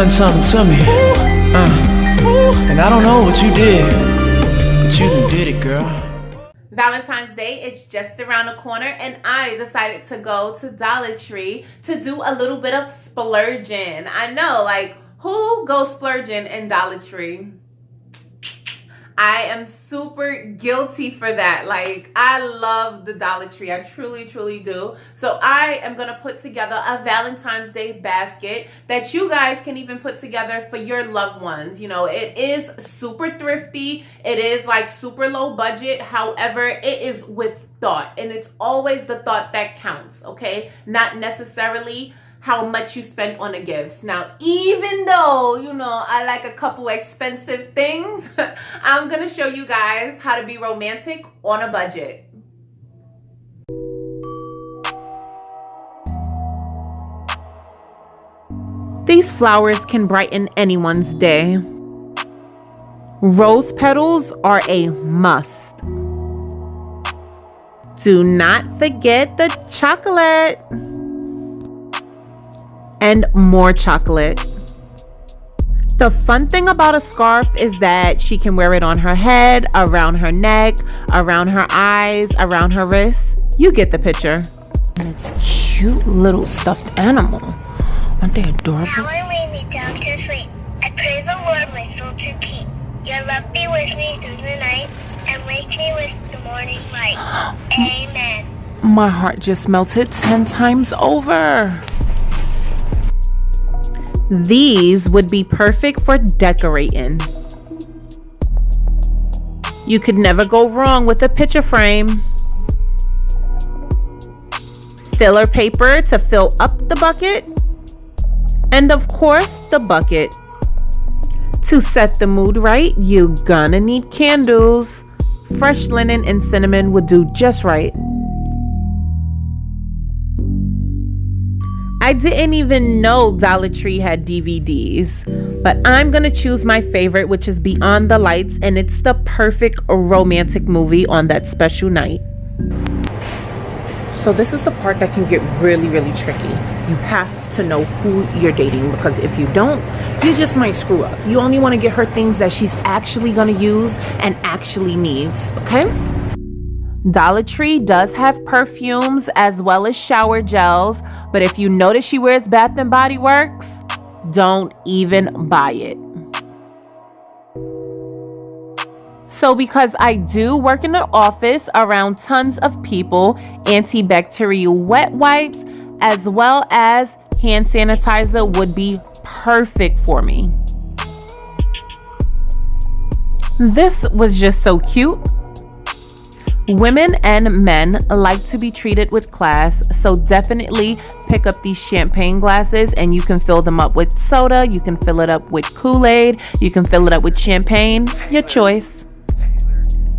done something to me. And I don't know what you did, but you done did it, girl. Valentine's Day is just around the corner, and I decided to go to Dollar Tree to do a little bit of splurging. I know, like, who goes splurging in Dollar Tree? I am super guilty for that. Like, I love the Dollar Tree. I truly, truly do. So I am going to put together a Valentine's Day basket that you guys can even put together for your loved ones. You know, it is super thrifty. It is like super low budget. However, it is with thought. And it's always the thought that counts, okay? Not necessarily how much you spend on the gifts. Now, even though, you know, I like a couple expensive things, I'm gonna show you guys how to be romantic on a budget. These flowers can brighten anyone's day. Rose petals are a must. Do not forget the chocolate. And more chocolate. The fun thing about a scarf is that she can wear it on her head, around her neck, around her eyes, around her wrists. You get the picture. And it's a cute little stuffed animal. Aren't they adorable? Now I lay me down to sleep. I pray the Lord my soul to keep. Your love be with me through the night and wake me with the morning light. Amen. My heart just melted 10 times over. These would be perfect for decorating. You could never go wrong with a picture frame. Filler paper to fill up the bucket. And of course, the bucket. To set the mood right, you're gonna need candles. Fresh linen and cinnamon would do just right. I didn't even know Dollar Tree had DVDs, but I'm gonna choose my favorite, which is Beyond the Lights, and it's the perfect romantic movie on that special night. So this is the part that can get really, really tricky. You have to know who you're dating, because if you don't, you just might screw up. You only wanna get her things that she's actually gonna use and actually needs, okay? Dollar Tree does have perfumes as well as shower gels, but if you notice she wears Bath and Body Works, don't even buy it. So because I do work in the office around tons of people, antibacterial wet wipes as well as hand sanitizer would be perfect for me. This was just so cute. Women and men like to be treated with class, so definitely pick up these champagne glasses and you can fill them up with soda, you can fill it up with Kool-Aid, you can fill it up with champagne, your choice.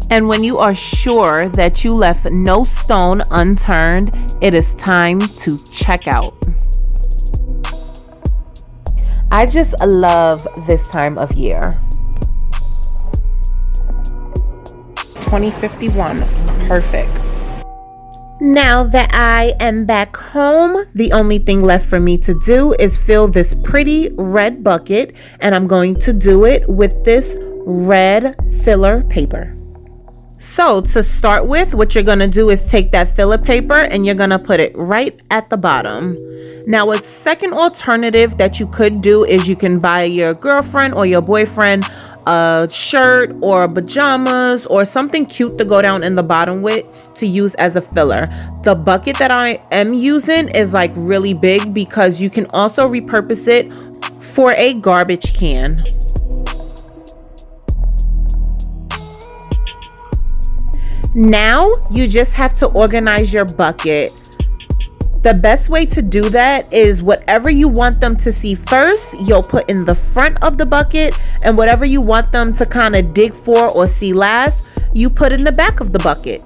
And when you are sure that you left no stone unturned, it is time to check out. I just love this time of year. 2051, perfect. Now that I am back home, the only thing left for me to do is fill this pretty red bucket, and I'm going to do it with this red filler paper. So to start with, what you're gonna do is take that filler paper and you're gonna put it right at the bottom. Now, a second alternative that you could do is you can buy your girlfriend or your boyfriend a shirt or pajamas or something cute to go down in the bottom with to use as a filler. The bucket that I am using is like really big because you can also repurpose it for a garbage can. Now you just have to organize your bucket. The best way to do that is whatever you want them to see first, you'll put in the front of the bucket, and whatever you want them to kind of dig for or see last, you put in the back of the bucket.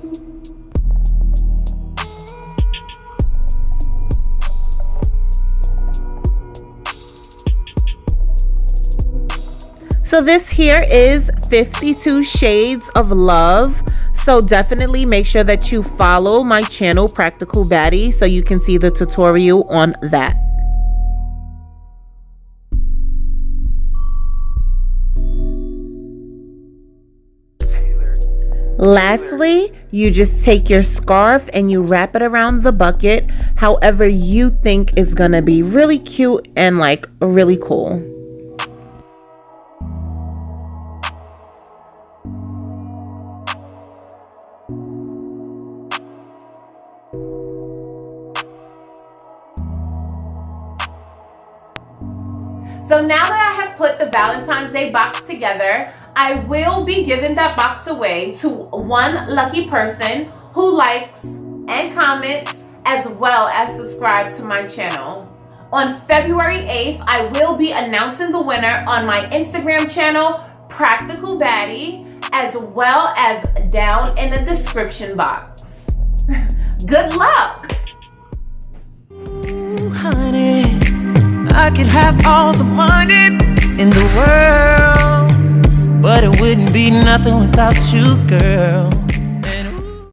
So this here is 52 Shades of Love. So definitely make sure that you follow my channel, Practical Baddie, so you can see the tutorial on that. Lastly, you just take your scarf and you wrap it around the bucket however you think is gonna be really cute and like really cool. So now that I have put the Valentine's Day box together, I will be giving that box away to one lucky person who likes and comments as well as subscribe to my channel. On February 8th, I will be announcing the winner on my Instagram channel, Practical Baddie, as well as down in the description box. Good luck! Ooh, honey, I could have all the money in the world, but it wouldn't be nothing without you, girl.